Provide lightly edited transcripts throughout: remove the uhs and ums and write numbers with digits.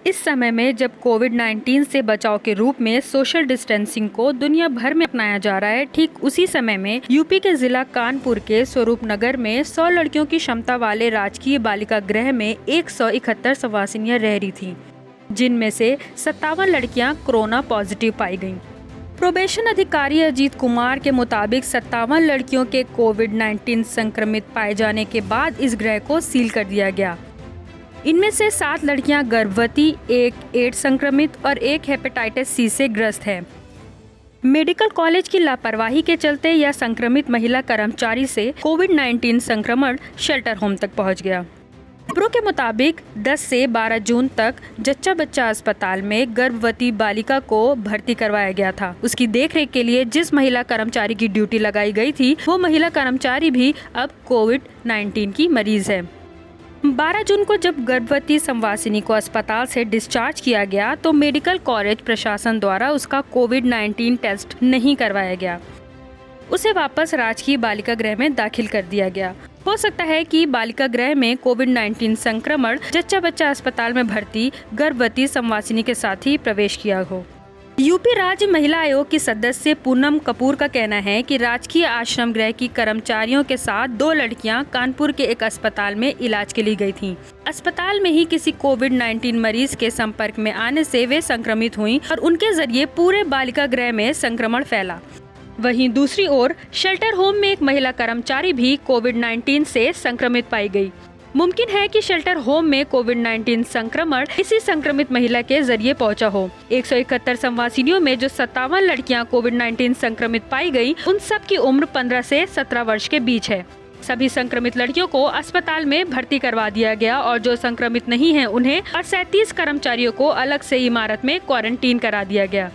इस समय में जब कोविड-19 से बचाव के रूप में सोशल डिस्टेंसिंग को दुनिया भर में अपनाया जा रहा है, ठीक उसी समय में यूपी के जिला कानपुर के स्वरूप नगर में 100 लड़कियों की क्षमता वाले राजकीय बालिका गृह में 171 संवासिनियां रह रही थीं, जिनमें से 57 लड़कियां कोरोना पॉजिटिव पाई गईं। प्रोबेशन अधिकारी अजीत कुमार के मुताबिक 57 लड़कियों के कोविड-19 संक्रमित पाए जाने के बाद इस गृह को सील कर दिया गया। इनमें से 7 लड़कियां गर्भवती, 1 एड्स संक्रमित और 1 हेपेटाइटिस सी से ग्रस्त है। मेडिकल कॉलेज की लापरवाही के चलते यह संक्रमित महिला कर्मचारी से कोविड-19 संक्रमण शेल्टर होम तक पहुंच गया। खबरों के मुताबिक 10 से 12 जून तक जच्चा बच्चा अस्पताल में गर्भवती बालिका को भर्ती करवाया गया था। उसकी देखरेख के लिए जिस महिला कर्मचारी की ड्यूटी लगाई गई थी, वो महिला कर्मचारी भी अब कोविड-19 की मरीज है। 12 जून को जब गर्भवती संवासिनी को अस्पताल से डिस्चार्ज किया गया तो मेडिकल कॉलेज प्रशासन द्वारा उसका कोविड-19 टेस्ट नहीं करवाया गया। उसे वापस राजकीय बालिका गृह में दाखिल कर दिया गया। हो सकता है कि बालिका गृह में कोविड-19 संक्रमण जच्चा बच्चा अस्पताल में भर्ती गर्भवती संवासिनी के साथ ही प्रवेश किया हो। यूपी राज्य महिला आयोग की सदस्य पूनम कपूर का कहना है कि राजकीय आश्रम गृह की कर्मचारियों के साथ 2 लड़कियां कानपुर के एक अस्पताल में इलाज के लिए गई थीं। अस्पताल में ही किसी कोविड-19 मरीज के संपर्क में आने से वे संक्रमित हुईं और उनके जरिए पूरे बालिका गृह में संक्रमण फैला। वहीं दूसरी ओर शेल्टर होम में एक महिला कर्मचारी भी कोविड-19 से संक्रमित पाई गई। मुमकिन है कि शेल्टर होम में कोविड-19 संक्रमण इसी संक्रमित महिला के जरिए पहुंचा हो। 171 संवासिनियों में जो 57 लड़कियां कोविड-19 संक्रमित पाई गई, उन सब की उम्र 15 से 17 वर्ष के बीच है। सभी संक्रमित लड़कियों को अस्पताल में भर्ती करवा दिया गया और जो संक्रमित नहीं है उन्हें और 37 कर्मचारियों को अलग से इमारत में क्वारंटीन करा दिया गया।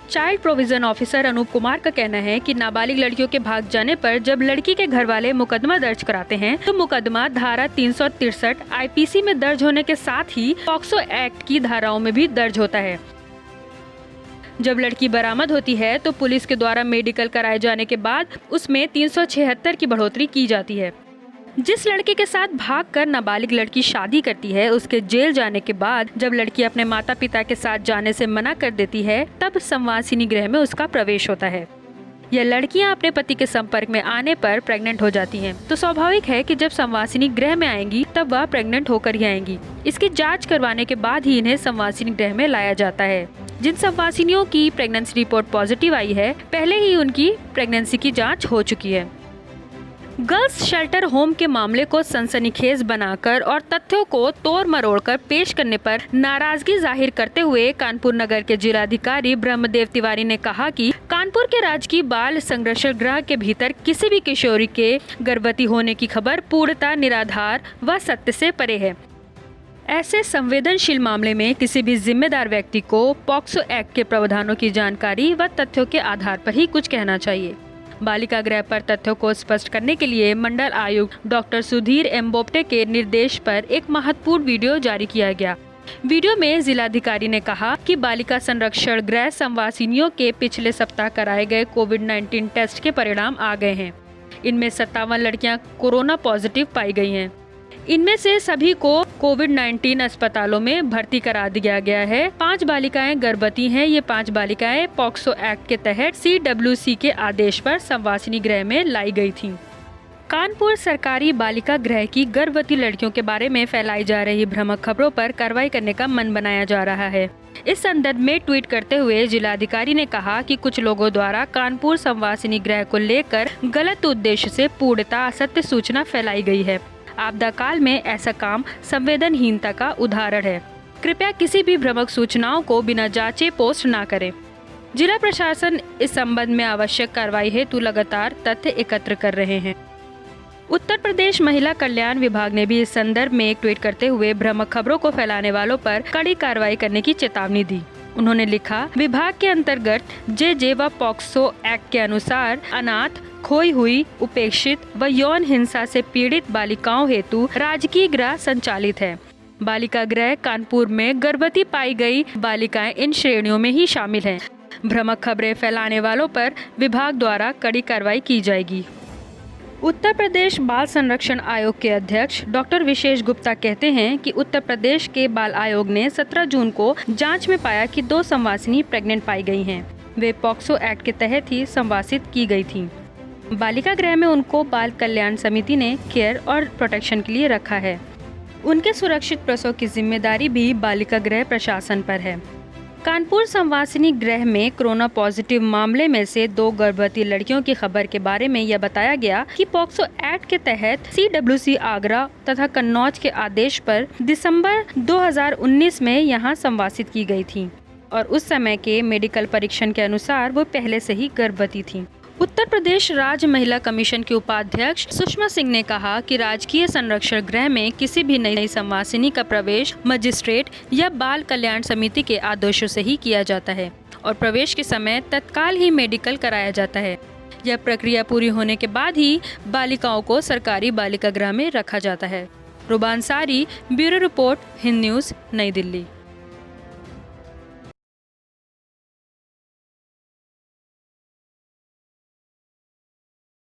Child provision officer Anoop Kumar का कहना है कि नाबालिग लड़कियों के भाग जाने पर जब लड़की के घर वाले मुकदमा दर्ज कराते हैं तो मुकदमा धारा 363 आईपीसी में दर्ज होने के साथ ही पॉक्सो एक्ट की धाराओं में भी दर्ज होता है। जब लड़की बरामद होती है तो पुलिस के द्वारा मेडिकल कराए जाने के बाद उसमें 376 की बढ़ोतरी की जाती है। जिस लड़के के साथ भागकर नाबालिग लड़की शादी करती है, उसके जेल जाने के बाद जब लड़की अपने माता पिता के साथ जाने से मना कर देती है, तब संवासिनी गृह में उसका प्रवेश होता है। यह लड़कियां अपने पति के संपर्क में आने पर प्रेग्नेंट हो जाती हैं, तो स्वाभाविक है कि जब संवासिनी गृह में आएंगी तब वह प्रेग्नेंट होकर ही आएंगी। इसकी जांच करवाने के बाद ही इन्हें संवासिनी गृह में लाया जाता है। जिन संवासिनियों की प्रेगनेंसी रिपोर्ट पॉजिटिव आई है, पहले ही उनकी प्रेगनेंसी की जाँच हो चुकी है। गर्ल्स शेल्टर होम के मामले को सनसनीखेज बनाकर और तथ्यों को तोड़ मरोड़ कर पेश करने पर नाराजगी जाहिर करते हुए कानपुर नगर के जिलाधिकारी ब्रह्मदेव तिवारी ने कहा कि कानपुर के राजकीय बाल संरक्षण गृह के भीतर किसी भी किशोरी के गर्भवती होने की खबर पूर्णतः निराधार व सत्य से परे है। ऐसे संवेदनशील मामले में किसी भी जिम्मेदार व्यक्ति को पॉक्सो एक्ट के प्रावधानों की जानकारी व तथ्यों के आधार पर ही कुछ कहना चाहिए। बालिका गृह पर तथ्यों को स्पष्ट करने के लिए मंडल आयुक्त डॉक्टर सुधीर एम बोप्टे के निर्देश पर एक महत्वपूर्ण वीडियो जारी किया गया। वीडियो में जिलाधिकारी ने कहा कि बालिका संरक्षण गृह संवासिनियों के पिछले सप्ताह कराए गए कोविड-19 टेस्ट के परिणाम आ गए हैं। इनमें 57 लड़कियां कोरोना पॉजिटिव पाई गई हैं। इनमें से सभी को कोविड-19 अस्पतालों में भर्ती करा दिया गया है। 5 बालिकाएं गर्भवती हैं। ये 5 बालिकाएं पॉक्सो एक्ट के तहत CWC के आदेश पर संवासिनी गृह में लाई गई थीं। कानपुर सरकारी बालिका गृह की गर्भवती लड़कियों के बारे में फैलाई जा रही भ्रामक खबरों पर कार्रवाई करने का मन बनाया जा रहा है। इस संदर्भ में ट्वीट करते हुए जिलाधिकारी ने कहा कि कुछ लोगों द्वारा कानपुर संवासिनी गृह को लेकर गलत उद्देश्य से पूर्णतः असत्य सूचना फैलाई गई है। आपदा काल में ऐसा काम संवेदनहीनता का उदाहरण है। कृपया किसी भी भ्रामक सूचनाओं को बिना जांचे पोस्ट न करें। जिला प्रशासन इस संबंध में आवश्यक कार्रवाई हेतु लगातार तथ्य एकत्र कर रहे हैं। उत्तर प्रदेश महिला कल्याण विभाग ने भी इस संदर्भ में एक ट्वीट करते हुए भ्रामक खबरों को फैलाने वालों पर कड़ी कार्रवाई करने की चेतावनी दी। उन्होंने लिखा, विभाग के अंतर्गत जे व पॉक्सो एक्ट के अनुसार अनाथ, खोई हुई, उपेक्षित व यौन हिंसा से पीड़ित बालिकाओं हेतु राजकीय गृह संचालित है। बालिका गृह कानपुर में गर्भवती पाई गई बालिकाएं इन श्रेणियों में ही शामिल हैं। भ्रामक खबरें फैलाने वालों पर विभाग द्वारा कड़ी कार्रवाई की जाएगी। उत्तर प्रदेश बाल संरक्षण आयोग के अध्यक्ष डॉक्टर विशेष गुप्ता कहते हैं कि उत्तर प्रदेश के बाल आयोग ने 17 जून को जांच में पाया कि 2 संवासिनी प्रेग्नेंट पाई गई हैं। वे पॉक्सो एक्ट के तहत ही संवासित की गई थीं। बालिका गृह में उनको बाल कल्याण समिति ने केयर और प्रोटेक्शन के लिए रखा है। उनके सुरक्षित प्रसव की जिम्मेदारी भी बालिका गृह प्रशासन पर है। कानपुर संवासिनी गृह में कोरोना पॉजिटिव मामले में से 2 गर्भवती लड़कियों की खबर के बारे में यह बताया गया कि पॉक्सो एक्ट के तहत CWC आगरा तथा कन्नौज के आदेश पर दिसंबर 2019 में यहां संवासित की गई थी और उस समय के मेडिकल परीक्षण के अनुसार वो पहले से ही गर्भवती थी। उत्तर प्रदेश राज्य महिला कमीशन के उपाध्यक्ष सुषमा सिंह ने कहा कि राजकीय संरक्षण गृह में किसी भी नई संवासिनी का प्रवेश मजिस्ट्रेट या बाल कल्याण समिति के आदेशों से ही किया जाता है और प्रवेश के समय तत्काल ही मेडिकल कराया जाता है। यह प्रक्रिया पूरी होने के बाद ही बालिकाओं को सरकारी बालिका गृह में रखा जाता है। रुबान सारी, ब्यूरो रिपोर्ट, हिंद न्यूज़, नई दिल्ली।